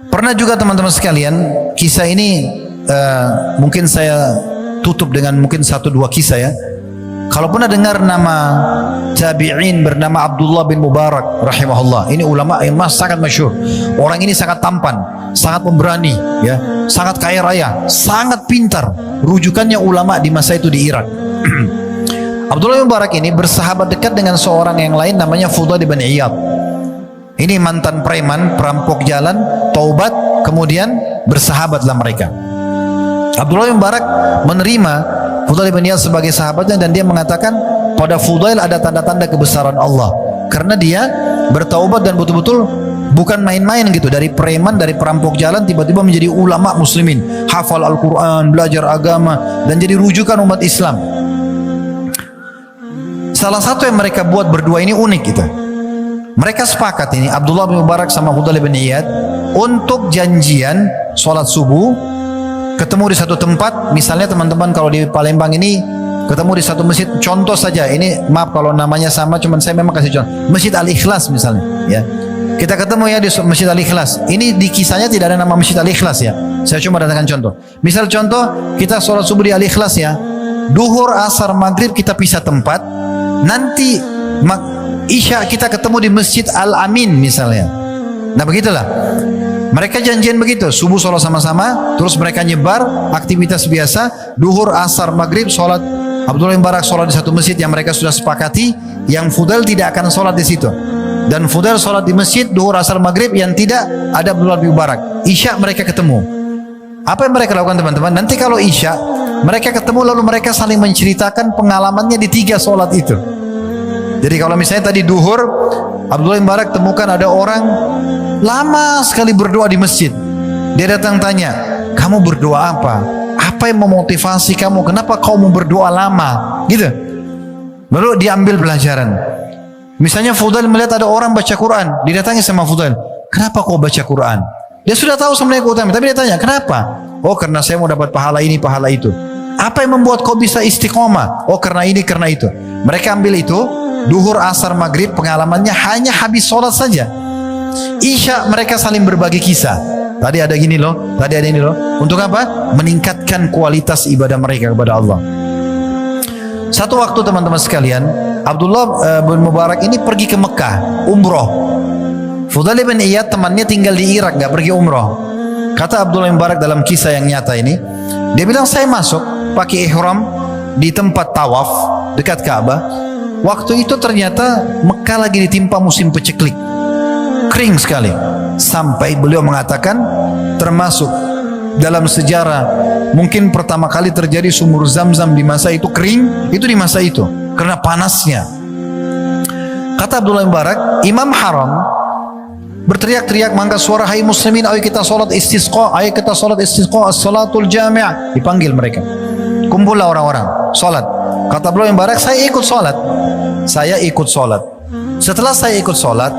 Pernah juga teman-teman sekalian, kisah ini mungkin saya tutup dengan mungkin satu dua kisah ya. Kalau pernah dengar nama tabi'in bernama Abdullah bin Mubarak rahimahullah. Ini ulama yang sangat masyhur. Orang ini sangat tampan, sangat pemberani, ya, sangat kaya raya, sangat pintar. Rujukannya ulama di masa itu di Irak. Abdullah bin Mubarak ini bersahabat dekat dengan seorang yang lain namanya Fudail bin Iyad. Ini mantan preman, perampok jalan, taubat, kemudian bersahabatlah mereka. Abdullah bin Mubarak menerima Fudail bin Iyad sebagai sahabatnya dan dia mengatakan pada Fudail ada tanda-tanda kebesaran Allah karena dia bertaubat dan betul-betul bukan main-main gitu, dari preman, dari perampok jalan tiba-tiba menjadi ulama muslimin, hafal Al-Quran, belajar agama dan jadi rujukan umat Islam. Salah satu yang mereka buat berdua ini unik gitu. Mereka sepakat ini Abdullah bin Mubarak sama Fudail bin Iyad untuk janjian sholat subuh ketemu di satu tempat. Misalnya teman-teman kalau di Palembang ini ketemu di satu masjid, contoh saja ini, maaf kalau namanya sama, cuman saya memang kasih contoh, Masjid Al-Ikhlas misalnya ya. Kita ketemu ya di Masjid Al-Ikhlas. Ini di kisahnya tidak ada nama Masjid Al-Ikhlas ya, saya cuma datangkan contoh. Misal contoh kita sholat subuh di Al-Ikhlas ya, duhur, asar, maghrib kita pisah tempat, nanti isya kita ketemu di Masjid Al-Amin misalnya. Nah begitulah mereka janjian begitu, subuh sholat sama-sama, terus mereka nyebar aktivitas biasa, duhur, asar, maghrib, sholat. Abdullah bin Mubarak sholat di satu masjid yang mereka sudah sepakati, yang Fudail tidak akan sholat di situ. Dan Fudail sholat di masjid, duhur, asar, maghrib yang tidak ada Abdullah bin Mubarak. Isya mereka ketemu. Apa yang mereka lakukan teman-teman? Nanti kalau Isya, mereka ketemu lalu mereka saling menceritakan pengalamannya di 3 sholat itu. Jadi kalau misalnya tadi duhur, Abdullah bin Mubarak temukan ada orang lama sekali berdoa di masjid. Dia datang tanya, kamu berdoa apa? Apa yang memotivasi kamu? Kenapa kau mau berdoa lama? Gitu. Lalu diambil pelajaran. Misalnya Fudail melihat ada orang baca Quran, didatangi sama Fudail, kenapa kau baca Quran? Dia sudah tahu sebenarnya keutamaan, tapi dia tanya, kenapa? Oh karena saya mau dapat pahala ini, pahala itu. Apa yang membuat kau bisa istiqomah? Oh karena ini, karena itu. Mereka ambil itu, duhur, asar, maghrib, pengalamannya hanya habis sholat saja. Isya mereka saling berbagi kisah. Tadi ada gini loh, tadi ada ini loh. Untuk apa? Meningkatkan kualitas ibadah mereka kepada Allah. Satu waktu teman-teman sekalian, Abdullah bin Mubarak ini pergi ke Mekah, umroh. Fudail bin Iyad temannya tinggal di Irak, nggak pergi umroh. Kata Abdullah bin Mubarak dalam kisah yang nyata ini, dia bilang saya masuk pakai ihram di tempat tawaf dekat Ka'bah. Waktu itu ternyata Mekah lagi ditimpa musim peceklik, kering sekali, sampai beliau mengatakan termasuk dalam sejarah mungkin pertama kali terjadi sumur Zam-Zam di masa itu kering, itu di masa itu karena panasnya. Kata Abdullah bin Mubarak, Imam Haram berteriak-teriak mengangkat suara, hai muslimin, ayo kita salat istisqa, ayo kita salat istisqa, as-salatul jami'. Dipanggil mereka, kumpullah orang-orang salat. Kata Abdullah bin Mubarak, saya ikut salat. Saya ikut salat. Setelah saya ikut salat,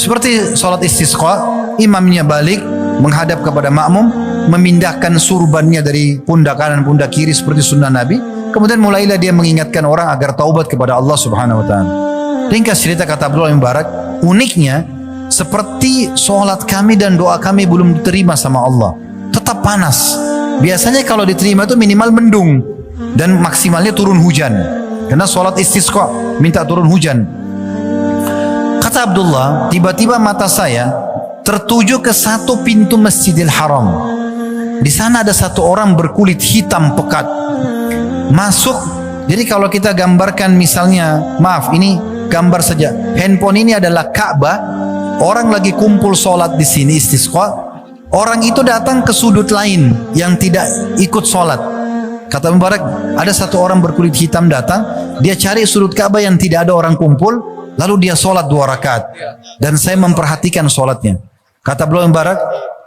seperti salat istisqa, imamnya balik menghadap kepada makmum, memindahkan surbannya dari pundak kanan pundak kiri seperti sunnah Nabi. Kemudian mulailah dia mengingatkan orang agar taubat kepada Allah Subhanahu wa taala. Ringkas cerita kata Abdullah bin Mubarak, uniknya seperti salat kami dan doa kami belum diterima sama Allah, tetap panas. Biasanya kalau diterima itu minimal mendung dan maksimalnya turun hujan. Karena salat istisqa minta turun hujan. Kata Abdullah, tiba-tiba mata saya tertuju ke satu pintu Masjidil Haram. Di sana ada satu orang berkulit hitam pekat masuk. Jadi kalau kita gambarkan misalnya, maaf ini gambar saja, handphone ini adalah Ka'bah, orang lagi kumpul sholat di sini istisqa, orang itu datang ke sudut lain yang tidak ikut sholat. Kata Mubarak, ada satu orang berkulit hitam datang, dia cari sudut Ka'bah yang tidak ada orang kumpul, lalu dia sholat 2 rakaat, dan saya memperhatikan sholatnya. Kata Abdullah bin Mubarak,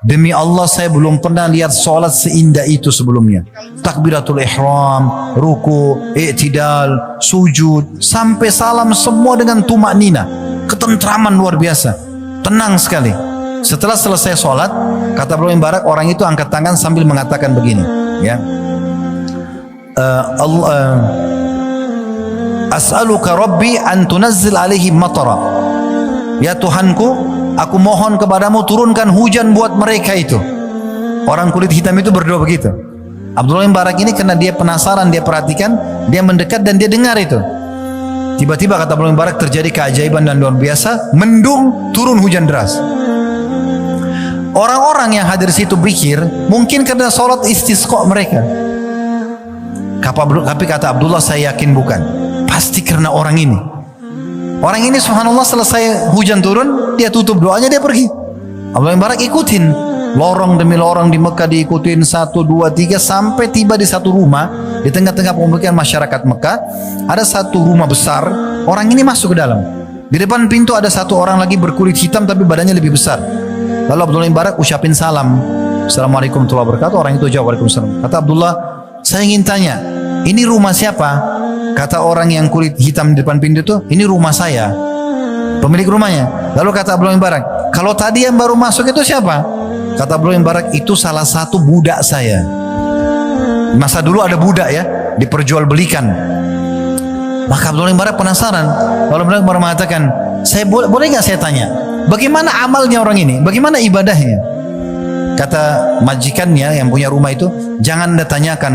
demi Allah saya belum pernah lihat sholat seindah itu sebelumnya. Takbiratul ihram, ruku, i'tidal, sujud, sampai salam semua dengan tumaknina, ketentraman luar biasa, tenang sekali. Setelah selesai sholat, kata Abdullah bin Mubarak, orang itu angkat tangan sambil mengatakan begini, ya, as'aluka rabbi an tunazzil alaihi matara. Ya Tuhanku, aku mohon kepadamu turunkan hujan buat mereka itu. Orang kulit hitam itu berdoa begitu. Abdullah bin Mubarak ini karena dia penasaran, dia perhatikan, dia mendekat dan dia dengar itu. Tiba-tiba kata Abdullah bin Mubarak terjadi keajaiban dan luar biasa, mendung, turun hujan deras. Orang-orang yang hadir situ pikir mungkin karena sholat istisqa mereka. Tapi kata Abdullah, saya yakin bukan. Pasti karena orang ini. Orang ini subhanallah selesai hujan turun, dia tutup doanya, dia pergi. Abdullah bin Mubarak ikutin. Lorong demi lorong di Mekah diikutin 1, 2, 3 sampai tiba di satu rumah di tengah-tengah pemukiman masyarakat Mekah. Ada satu rumah besar, orang ini masuk ke dalam. Di depan pintu ada satu orang lagi berkulit hitam tapi badannya lebih besar. Lalu Abdullah bin Mubarak ucapin salam. Assalamualaikum warahmatullahi wabarakatuh. Orang itu jawab waalaikumsalam. Kata Abdullah, saya ingin tanya, ini rumah siapa? Kata orang yang kulit hitam di depan pintu itu, ini rumah saya, pemilik rumahnya. Lalu kata Abdullah bin Mubarak, kalau tadi yang baru masuk itu siapa? Kata Abdullah bin Mubarak, itu salah satu budak saya. Masa dulu ada budak ya, diperjualbelikan. Maka Abdullah bin Mubarak penasaran. Lalu Abdullah bin Mubarak mengatakan, saya boleh nggak saya tanya, bagaimana amalnya orang ini? Bagaimana ibadahnya? Kata majikannya yang punya rumah itu, jangan Anda tanyakan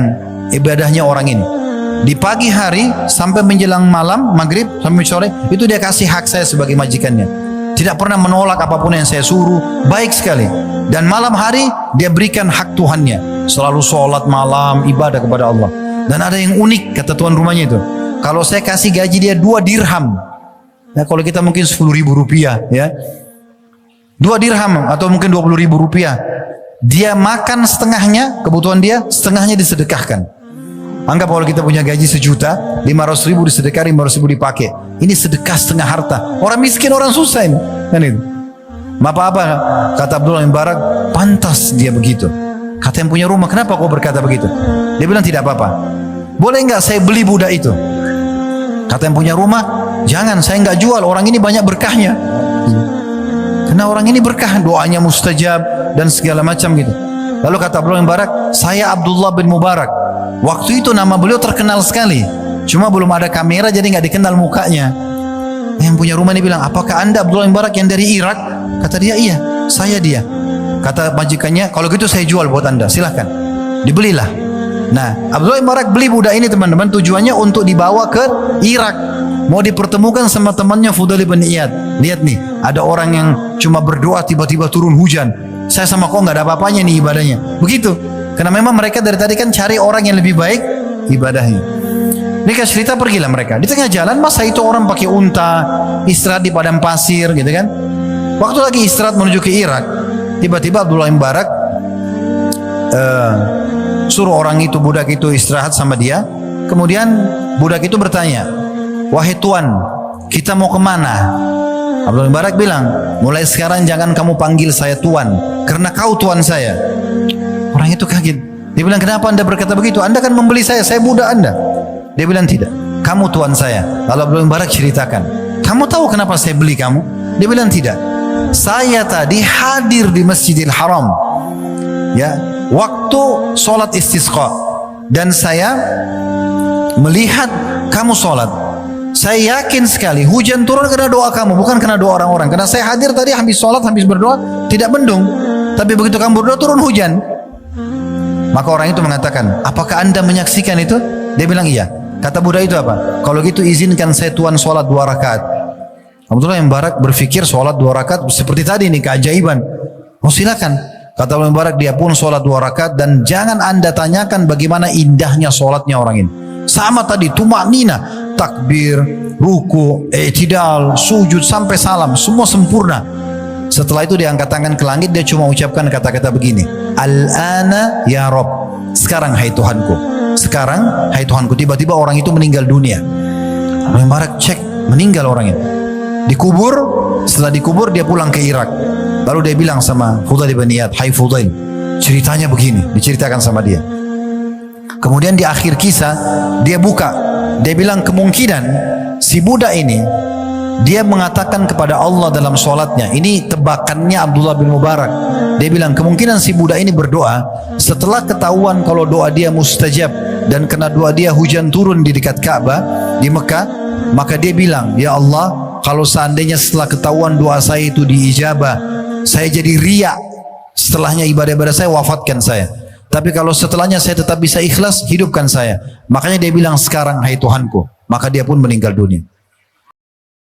ibadahnya orang ini. Di pagi hari sampai menjelang malam, maghrib sampai sore, itu dia kasih hak saya sebagai majikannya. Tidak pernah menolak apapun yang saya suruh, baik sekali. Dan malam hari dia berikan hak Tuhannya, selalu sholat malam, ibadah kepada Allah. Dan ada yang unik kata tuan rumahnya itu, kalau saya kasih gaji dia 2 dirham, nah kalau kita mungkin 10.000 rupiah ya, 2 dirham atau mungkin 20.000 rupiah, dia makan setengahnya, kebutuhan dia setengahnya disedekahkan. Anggap kalau kita punya gaji 1 juta, 500.000 disedekah, 500.000 dipakai. Ini sedekah setengah harta. Orang miskin, orang susah ini. Kan itu. Apa-apa kata Abdullah bin Mubarak, pantas dia begitu. Kata yang punya rumah, kenapa kau berkata begitu? Dia bilang tidak apa-apa. Boleh nggak saya beli budak itu? Kata yang punya rumah, jangan, saya nggak jual. Orang ini banyak berkahnya. Karena orang ini berkah, doanya mustajab dan segala macam gitu. Lalu kata Abdullah bin Mubarak, saya Abdullah bin Mubarak. Waktu itu nama beliau terkenal sekali, cuma belum ada kamera jadi nggak dikenal mukanya. Yang punya rumah ini bilang, apakah anda Abdullah bin Mubarak yang dari Irak? Kata dia, iya, saya dia. Kata majikannya, kalau gitu saya jual buat anda, silahkan. Dibelilah. Nah, Abdullah bin Mubarak beli budak ini teman-teman, tujuannya untuk dibawa ke Irak, mau dipertemukan sama temannya Fudail bin Iyad. Lihat nih, ada orang yang cuma berdoa tiba-tiba turun hujan. Saya sama kau nggak ada apa-apanya nih ibadahnya. Begitu. Karena memang mereka dari tadi kan cari orang yang lebih baik ibadahnya. Mereka cerita, pergilah mereka. Di tengah jalan, masa itu orang pakai unta, istirahat di padang pasir gitu kan. Waktu lagi istirahat menuju ke Irak, tiba-tiba Abdullah bin Mubarak suruh orang itu, budak itu istirahat sama dia. Kemudian budak itu bertanya, wahai tuan, kita mau kemana? Abdullah bin Mubarak bilang, mulai sekarang jangan kamu panggil saya tuan, karena kau tuan saya. Orang itu kaget. Dia bilang, kenapa anda berkata begitu? Anda kan membeli saya budak anda. Dia bilang, tidak, kamu tuan saya. Lalu Abdullah bin Mubarak ceritakan, kamu tahu kenapa saya beli kamu? Dia bilang, tidak, saya tadi hadir di Masjidil Haram ya, waktu sholat istisqa, dan saya melihat kamu sholat. Saya yakin sekali hujan turun karena doa kamu, bukan karena doa orang-orang. Karena saya hadir tadi habis sholat, habis berdoa, tidak mendung. Tapi begitu kamu berdoa turun hujan. Maka orang itu mengatakan, apakah anda menyaksikan itu? Dia bilang, iya. Kata budak itu apa? Kalau gitu izinkan saya tuan sholat 2 rakaat. Abdullah bin Mubarak berpikir sholat 2 rakaat seperti tadi ini keajaiban. Oh silakan. Kata Abdullah bin Mubarak, dia pun sholat 2 rakaat, dan jangan anda tanyakan bagaimana indahnya sholatnya orang ini. Sama tadi, tumanina, takbir, ruku, i'tidal, sujud sampai salam, semua sempurna. Setelah itu dia angkat tangan ke langit, dia cuma ucapkan kata-kata begini, Al-ana ya Rob, sekarang hai Tuhanku, sekarang hai Tuhanku. Tiba-tiba orang itu meninggal dunia. Abdullah bin Mubarak cek, meninggal orang itu. Dikubur, setelah dikubur dia pulang ke Irak. Lalu dia bilang sama Fudail bin Iyad, hai Fudail, ceritanya begini, diceritakan sama dia. Kemudian di akhir kisah dia buka, dia bilang kemungkinan si budak ini dia mengatakan kepada Allah dalam sholatnya. Ini tebakannya Abdullah bin Mubarak. Dia bilang kemungkinan si budak ini berdoa setelah ketahuan kalau doa dia mustajab, dan karena doa dia hujan turun di dekat Ka'bah di Mekah, Maka dia bilang, ya Allah, kalau seandainya setelah ketahuan doa saya itu diijabah, saya jadi riak, setelahnya ibadah-ibadah saya, wafatkan saya. Tapi kalau setelahnya saya tetap bisa ikhlas, hidupkan saya. Makanya dia bilang sekarang, hai Tuhanku. Maka dia pun meninggal dunia.